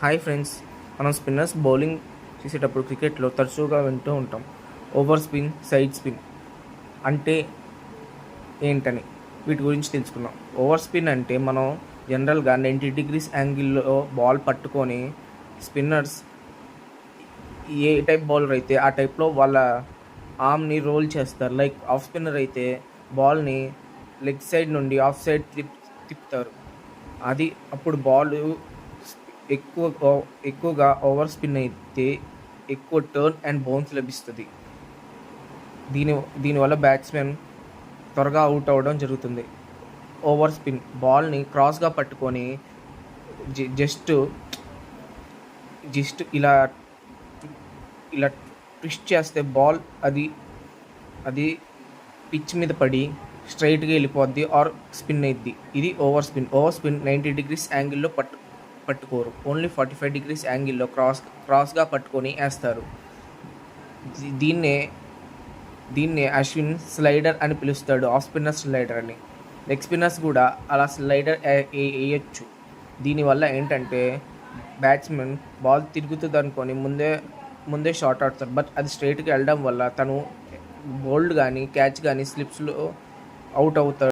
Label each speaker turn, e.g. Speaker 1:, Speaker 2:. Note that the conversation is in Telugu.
Speaker 1: హాయ్ ఫ్రెండ్స్, మనం స్పిన్నర్స్ బౌలింగ్ చేసేటప్పుడు క్రికెట్లో తరచుగా వింటూ ఉంటాం. ఓవర్ స్పిన్, సైడ్ స్పిన్ అంటే ఏంటని వీటి గురించి తెలుసుకుందాం. ఓవర్ స్పిన్ అంటే మనం జనరల్గా 90 degrees యాంగిల్లో బాల్ పట్టుకొని స్పిన్నర్స్ ఏ టైప్ బౌలర్ అయితే ఆ టైప్లో వాళ్ళ ఆర్మ్ని రోల్ చేస్తారు. లైక్ ఆఫ్ స్పిన్నర్ అయితే బాల్ని లెగ్ సైడ్ నుండి ఆఫ్ సైడ్ తిప్పుతారు. అది అప్పుడు బాల్ ఎక్కువగా ఓవర్ స్పిన్ అయితే ఎక్కువ టర్న్ అండ్ బౌన్స్ లభిస్తుంది. దీనివల్ల బ్యాట్స్మెన్ త్వరగా అవుట్ అవ్వడం జరుగుతుంది. ఓవర్ స్పిన్ బాల్ని క్రాస్గా పట్టుకొని జస్ట్ ఇలా ఇలా ట్విస్ట్ చేస్తే బాల్ అది పిచ్ మీద పడి స్ట్రైట్గా వెళ్ళిపోద్ది ఆర్ స్పిన్ అయింది. ఇది ఓవర్ స్పిన్. 90 degrees యాంగిల్లో పట్టుకోరు. ఓన్లీ 45 degrees యాంగిల్లో క్రాస్గా పట్టుకొని వేస్తారు. దీన్నే అశ్విన్ స్లైడర్ అని పిలుస్తాడు. ఆఫ్ స్పిన్నర్ స్లైడర్ అని. లెగ్ స్పిన్నర్స్ కూడా అలా స్లైడర్ వేయచ్చు. దీనివల్ల ఏంటంటే బ్యాట్స్మెన్ బాల్ తిరుగుతుంది అనుకొని ముందే షాట్ ఆడతారు. బట్ అది స్ట్రైట్గా వెళ్ళడం వల్ల తను బౌల్డ్ కానీ క్యాచ్ కానీ స్లిప్స్లో అవుట్ అవుతాడు.